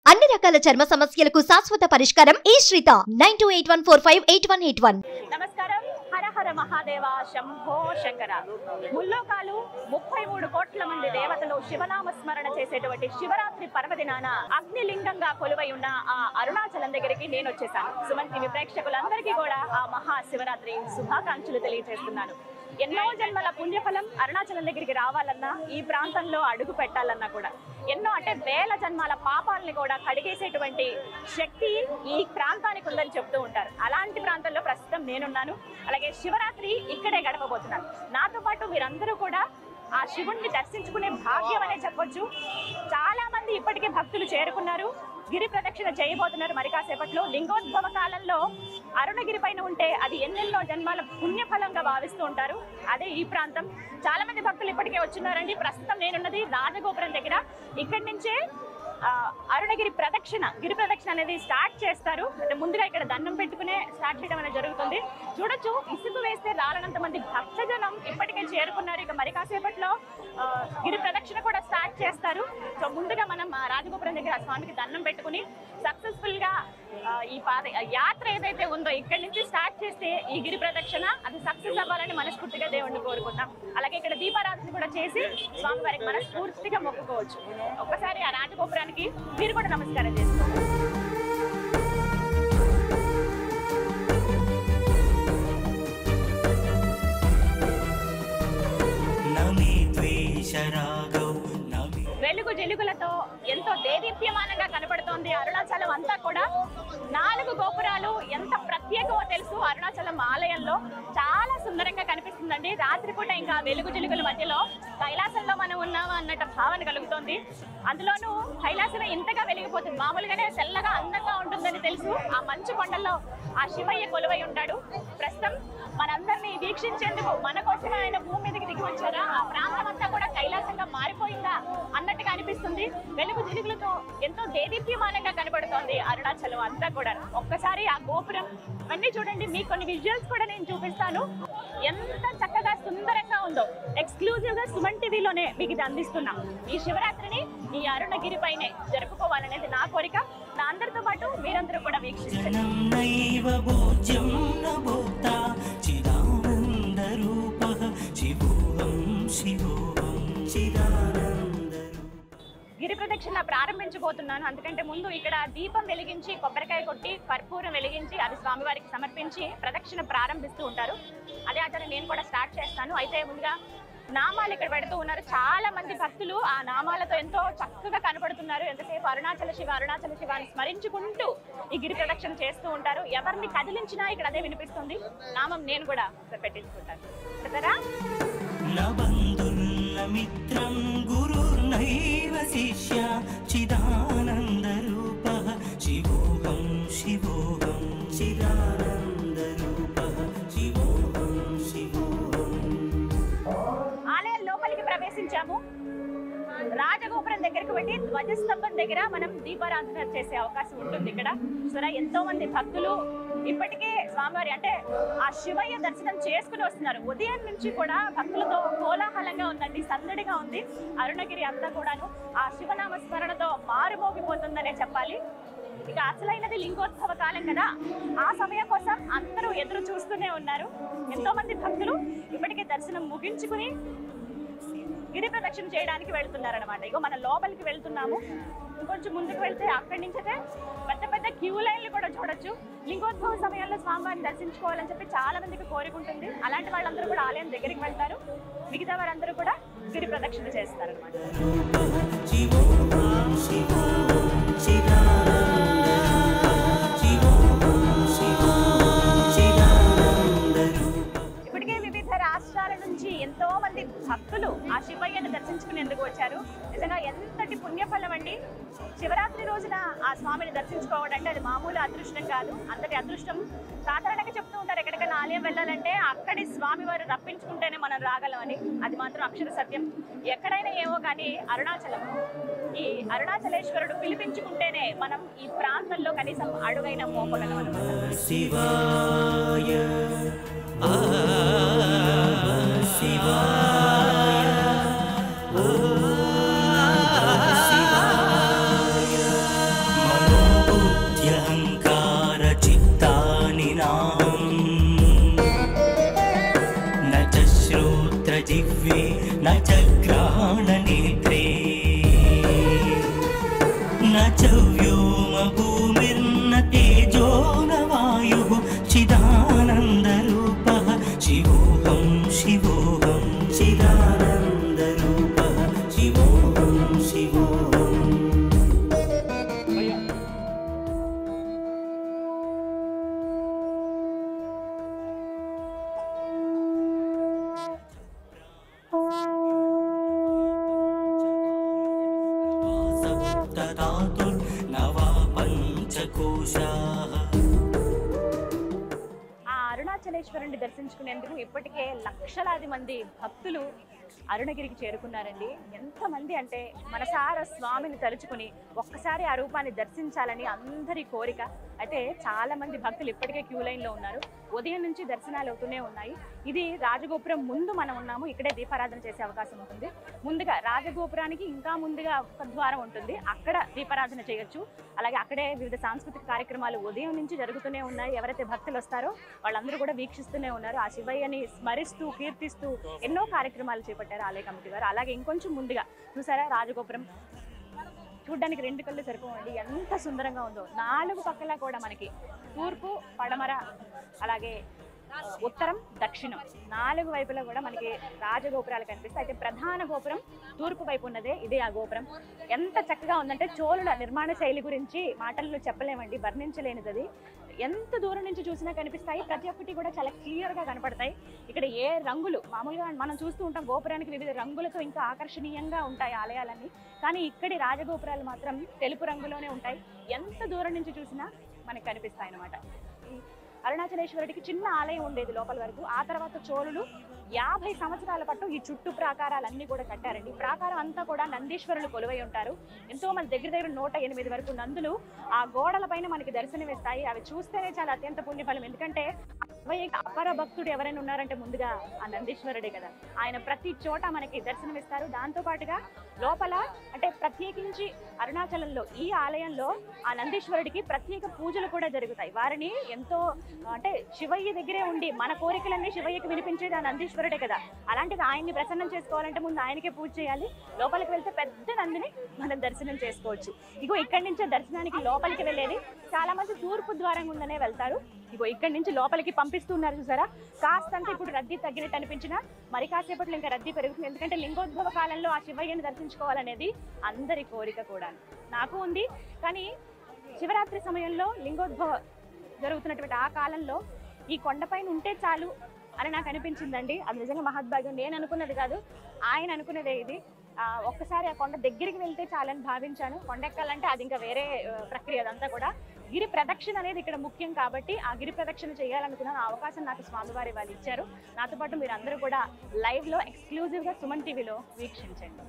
అన్ని రకాల చర్మ సమస్యలకు శాశ్వత పరిష్కారం ఈ శ్రీత 9281458181. నమస్కారం. హర హర మహాదేవ శంభో శంకర. ముల్లోకాలు 33 కోట్ల మంది దేవతలు శివనామ స్మరణ చేసేటువంటి శివరాత్రి పర్వదినాన అగ్నిలింగంగా కొలువై ఉన్న ఆ అరుణాచలం దగ్గరికి నేను వచ్చేసాను. సుమన్ టీవీ ప్రేక్షకులందరికీ కూడా ఆ మహా శివరాత్రి శుభాకాంక్షలు తెలియజేస్తున్నాను. ఎన్నో జన్మల పుణ్యఫలం అరుణాచలం దగ్గరికి రావాలన్నా, ఈ ప్రాంతంలో అడుగు పెట్టాలన్నా కూడా ఎన్నో అంటే వేల జన్మాల పాపాలని కూడా కడిగేసేటువంటి శక్తి ఈ ప్రాంతానికి ఉందని చెప్తూ ఉంటారు. అలాంటి ప్రాంతంలో ప్రస్తుతం నేనున్నాను. అలాగే శివరాత్రి ఇక్కడే గడపబోతున్నాను. నాతో పాటు మీరందరూ కూడా ఆ శివుణ్ణి దర్శించుకునే భాగ్యం అనే చెప్పొచ్చు. చాలా మంది ఇప్పటికే భక్తులు చేరుకున్నారు, గిరి ప్రదక్షిణ చేయబోతున్నారు. మరి కాసేపట్లో లింగోద్భవ కాలంలో అరుణగిరి పైన ఉంటే అది ఎన్నెన్నో జన్మాల పుణ్యఫలంగా భావిస్తూ ఉంటారు. అదే ఈ ప్రాంతం. చాలా మంది భక్తులు ఇప్పటికే వచ్చున్నారండి. ప్రస్తుతం నేనున్నది రాజగోపురం దగ్గర. ఇక్కడి నుంచే అరుణగిరి ప్రదక్షిణ, గిరి ప్రదక్షిణ అనేది స్టార్ట్ చేస్తారు. అంటే ముందుగా ఇక్కడ దండం పెట్టుకునే స్టార్ట్ చేయడం అనేది జరుగుతుంది. చూడొచ్చు, ఇసుక వేస్తే రాలనంత మంది భక్తజనం ఇప్పటికే చేరుకున్నారు. ఇక మరి కాసేపట్లో గిరి ప్రదక్షిణ కూడా స్టార్ట్ చేస్తారు. సో ముందుగా మనం రాజగోపురం దగ్గర స్వామికి దండం పెట్టుకుని సక్సెస్ఫుల్ గా ఈ యాత్ర ఏదైతే ఉందో ఇక్కడి నుంచి స్టార్ట్ చేస్తే ఈ గిరి ప్రదక్షిణ అది సక్సెస్ అవ్వాలని మనస్ఫూర్తిగా దేవుణ్ణి కోరుకుందాం. అలాగే ఇక్కడ దీపారాధన కూడా చేసి స్వామి వారికి మనస్ఫూర్తిగా మొక్కుకోవచ్చు. ఒక్కసారి ఆ రాజగోపురానికి మీరు కూడా నమస్కారం చేసుకోండి. వెలుగు జలుగులతో ఎంతో దేదీప్యమానంగా కనబడుతోంది అరుణాచలం అంతా కూడా. 4 గోపురాలు ఎంత ప్రత్యేకమో తెలుసు. అరుణాచలం ఆలయంలో చాలా సుందరంగా కనిపిస్తుందండి. రాత్రిపూట ఇంకా వెలుగు జలుగుల మధ్యలో కైలాసంలో మనం ఉన్నామా అన్నట్టు భావన కలుగుతోంది. అందులోనూ కైలాసమే ఇంతగా వెలిగిపోతుంది. మామూలుగానే తెల్లగా అందంగా ఉంటుందని తెలుసు. ఆ మంచు కొండల్లో ఆ శివయ్య కొలువై ఉంటాడు. ప్రస్తుతం మనందరినీ వీక్షించేందుకు మన కోసమే ఆయన భూమి మీదకి దిగి వచ్చారా, ఆ ప్రాంతం అంతా కూడా కైలాసంగా మారిపోయిందా అన్నట్టుగా అనిపిస్తుంది. వెలుగు జిలుగులతో ఎంతో దేదీప్యమానంగా కనబడుతోంది అరుణాచలం అంతా కూడా. ఒక్కసారి ఆ గోపురం అన్నీ చూడండి. మీకు కొన్ని విజువల్స్ కూడా నేను చూపిస్తాను. ఎంత చక్కగా సుందరంగా ఉందో. ఎక్స్క్లూజివ్ గా సుమన్ టీవీలోనే మీకు ఇది అందిస్తున్నాం. ఈ శివరాత్రిని ఈ అరుణగిరి పైనే జరుపుకోవాలనేది నా కోరిక. నా అందరితో పాటు మీరందరూ కూడా వీక్షించండి. గిరి ప్రదక్షిణ ప్రారంభించబోతున్నాను. అందుకంటే ముందు ఇక్కడ దీపం వెలిగించి, కొబ్బరికాయ కొట్టి, కర్పూరం వెలిగించి అది స్వామివారికి సమర్పించి ప్రదక్షిణ ప్రారంభిస్తూ ఉంటారు. అదే ఆచారం నేను కూడా స్టార్ట్ చేస్తాను. అయితే ముందుగా నామాలు ఇక్కడ పెడుతూ ఉన్నారు. చాలా మంది భక్తులు ఆ నామాలతో ఎంతో చక్కగా కనబడుతున్నారు. ఎంతసేపు అరుణాచల శివ అరుణాచల శివ అని స్మరించుకుంటూ ఈ గిరి ప్రదక్షిణ చేస్తూ ఉంటారు. ఎవరిని కదిలించినా ఇక్కడ అదే వినిపిస్తుంది. నామం నేను కూడా పెట్టించుకుంటాను. చెప్తారా? మిత్రం గురుర్నైవ శిష్య చిదానంద రూపః శివోహం శివోహం చిదానంద రూపః శివోహం శివోహం. ఆలయం లోపలికి ప్రవేశించాము. రాజగోపురం దగ్గరికి వెళ్ళి ధ్వజస్తంభం దగ్గర మనం దీపారాధన చేసే అవకాశం ఉంటుంది. ఇక్కడ సరే ఎంతో మంది భక్తులు ఇప్పటికే స్వామివారి అంటే ఆ శివయ్య దర్శనం చేసుకుని వస్తున్నారు. ఉదయం నుంచి కూడా భక్తులతో కోలాహలంగా ఉందండి, సందడిగా ఉంది. అరుణగిరి అంతా కూడాను ఆ శివనామ స్మరణతో మారుమోగిపోతుందనే చెప్పాలి. ఇక అసలైనది లింగోద్భవ కాలం కదా, ఆ సమయం కోసం అందరూ ఎదురు చూస్తూనే ఉన్నారు. ఎంతో మంది భక్తులు ఇప్పటికే దర్శనం ముగించుకుని గిరి ప్రదక్షిణ చేయడానికి వెళ్తున్నారనమాట. ఇగో మన లోపలికి వెళ్తున్నాము. ఇంకొంచెం ముందుకు వెళ్తే అక్కడి నుంచి అయితే పెద్ద పెద్ద క్యూ లైన్లు కూడా చూడొచ్చు. లింగోద్భవ సమయంలో స్వామివారిని దర్శించుకోవాలని చెప్పి చాలా మందికి కోరికుంటుంది. అలాంటి వాళ్ళందరూ కూడా ఆలయం దగ్గరికి వెళ్తారు. మిగతా వారందరూ కూడా గిరి ప్రదక్షిణ చేస్తారనమాట. నుంచి ఎంతో మంది భక్తులు ఆ శివయ్యను దర్శించుకునేందుకు వచ్చారు. నిజంగా ఎంతటి పుణ్యఫలం అండి. శివరాత్రి రోజున ఆ స్వామిని దర్శించుకోవడం అంటే అది మామూలు అదృష్టం కాదు. అంతటి అదృష్టం సాధారణంగా చెప్తూ ఉంటారు, ఎక్కడికైనా ఆలయం వెళ్ళాలంటే అక్కడి స్వామివారు రప్పించుకుంటేనే మనం రాగలమని. అది మాత్రం అక్షర సత్యం. ఎక్కడైనా ఏమో కానీ అరుణాచలం, ఈ అరుణాచలేశ్వరుడు పిలిపించుకుంటేనే మనం ఈ ప్రాంతంలో కనీసం అడుగైన మోపగలం అనమాట. శివాయ శివాయ न चव्योम भूमिर्न तेजो न वायुः चिदानन्दरूपः शिवोऽहं शिवोऽहं चिदानन्दरूपः शिवोऽहं शिवोऽहम्। सप्तधातुर्नवा पंचकोशाः। ఆ అరుణాచలేశ్వరుని దర్శించుకునేందుకు ఇప్పటికే లక్షలాది మంది భక్తులు అరుణగిరికి చేరుకున్నారండి. ఎంతమంది అంటే మనసారా స్వామిని తలుచుకుని ఒక్కసారి ఆ రూపాన్ని దర్శించాలని అందరి కోరిక. అయితే చాలా మంది భక్తులు ఇప్పటికే క్యూ లైన్లో ఉన్నారు. ఉదయం నుంచి దర్శనాలు అవుతూనే ఉన్నాయి. ఇది రాజగోపురం ముందు మనం ఉన్నాము. ఇక్కడే దీపారాధన చేసే అవకాశం ఉంటుంది. ముందుగా రాజగోపురానికి ఇంకా ముందుగా ఒక ద్వారం ఉంటుంది, అక్కడ దీపారాధన చేయొచ్చు. అలాగే అక్కడే వివిధ సాంస్కృతిక కార్యక్రమాలు ఉదయం నుంచి జరుగుతూనే ఉన్నాయి. ఎవరైతే భక్తులు వస్తారో వాళ్ళందరూ కూడా వీక్షిస్తూనే ఉన్నారు. ఆ శివయ్యని స్మరిస్తూ కీర్తిస్తూ ఎన్నో కార్యక్రమాలు చేపట్టారు ఆలయ కమిటీ వారు. అలాగే ఇంకొంచెం ముందుగా చూసారా రాజగోపురం చూడ్డానికి 2 కళ్ళు సరిపోవండి, ఎంత సుందరంగా ఉందో. 4 పక్కల కూడా మనకి తూర్పు, పడమర, అలాగే ఉత్తరం, దక్షిణం 4 వైపులా కూడా మనకి రాజగోపురాలు కనిపిస్తాయి. అయితే ప్రధాన గోపురం తూర్పు వైపు ఉన్నదే ఇదే ఆ గోపురం. ఎంత చక్కగా ఉందంటే చోళుల నిర్మాణ శైలి గురించి మాటల్లో చెప్పలేమండి, వర్ణించలేనిది అది. ఎంత దూరం నుంచి చూసినా కనిపిస్తాయి. ప్రతి ఒక్కటి కూడా చాలా క్లియర్గా కనపడతాయి. ఇక్కడ ఏ రంగులు మామూలుగా మనం చూస్తూ ఉంటాం గోపురానికి వివిధ రంగులతో ఇంకా ఆకర్షణీయంగా ఉంటాయి ఆలయాలన్నీ, కానీ ఇక్కడి రాజగోపురాలు మాత్రం తెలుపు రంగులోనే ఉంటాయి. ఎంత దూరం నుంచి చూసినా మనకు కనిపిస్తాయి అన్నమాట. అరుణాచలేశ్వరుడికి చిన్న ఆలయం ఉండేది లోపల వరకు. ఆ తర్వాత చోళులు 50 సంవత్సరాల పాటు ఈ చుట్టూ ప్రాకారాలన్నీ కూడా కట్టారండి. ప్రాకారం అంతా కూడా నందీశ్వరులు కొలువై ఉంటారు. ఎంతో మంది దగ్గర 108 వరకు నందులు ఆ గోడల పైన మనకి దర్శనమిస్తాయి. అవి చూస్తేనే చాలా అత్యంత పుణ్యఫలం. ఎందుకంటే అపర భక్తుడు ఎవరైనా ఉన్నారంటే ముందుగా ఆ నందీశ్వరుడే కదా. ఆయన ప్రతి చోట మనకి దర్శనమిస్తారు. దాంతో పాటుగా లోపల అంటే ప్రత్యేకించి అరుణాచలంలో ఈ ఆలయంలో ఆ నందీశ్వరుడికి ప్రత్యేక పూజలు కూడా జరుగుతాయి. వారిని ఎంతో అంటే శివయ్య దగ్గరే ఉండి మన కోరికలన్నీ శివయ్యకి వినిపించేది ఆ నందీశ్వరుడే కదా. అలాంటిది ఆయన్ని ప్రసన్నం చేసుకోవాలంటే ముందు ఆయనకే పూజ చేయాలి. లోపలికి వెళ్తే పెద్ద నందిని మనం దర్శనం చేసుకోవచ్చు. ఇగో ఇక్కడి నుంచే దర్శనానికి లోపలికి వెళ్ళేది. చాలా మంది తూర్పు ద్వారం గుండానే వెళ్తారు. ఇగో ఇక్కడి నుంచి లోపలికి పంపిస్తున్నారు చూసారా. కాస్తంత ఇప్పుడు రద్దీ తగ్గినట్టు అనిపించినా మరి కాసేపట్లో ఇంకా రద్దీ పెరుగుతుంది. ఎందుకంటే లింగోద్భవ కాలంలో ఆ శివయ్యని దర్శించుకోవాలనేది అందరి కోరిక కూడా. నాకు ఉంది, కానీ శివరాత్రి సమయంలో లింగోద్భవ జరుగుతున్నటువంటి ఆ కాలంలో ఈ కొండపైన ఉంటే చాలు అని నాకు అనిపించిందండి. అది నిజంగా మహద్భాగ్యం. నేను అనుకున్నది కాదు, ఆయన అనుకున్నదే ఇది. ఒక్కసారి ఆ కొండ దగ్గరికి వెళ్తే చాలని భావించాను. కొండ ఎక్కాలంటే అది ఇంకా వేరే ప్రక్రియ. అదంతా కూడా గిరి ప్రదక్షిణ అనేది ఇక్కడ ముఖ్యం కాబట్టి ఆ గిరి ప్రదక్షిణ చేయాలనుకున్నాను. ఆ అవకాశం నాకు స్వామివారి వాళ్ళు ఇచ్చారు. నాతో పాటు మీరు అందరూ కూడా లైవ్లో ఎక్స్క్లూజివ్గా సుమన్ టీవీలో వీక్షించండి.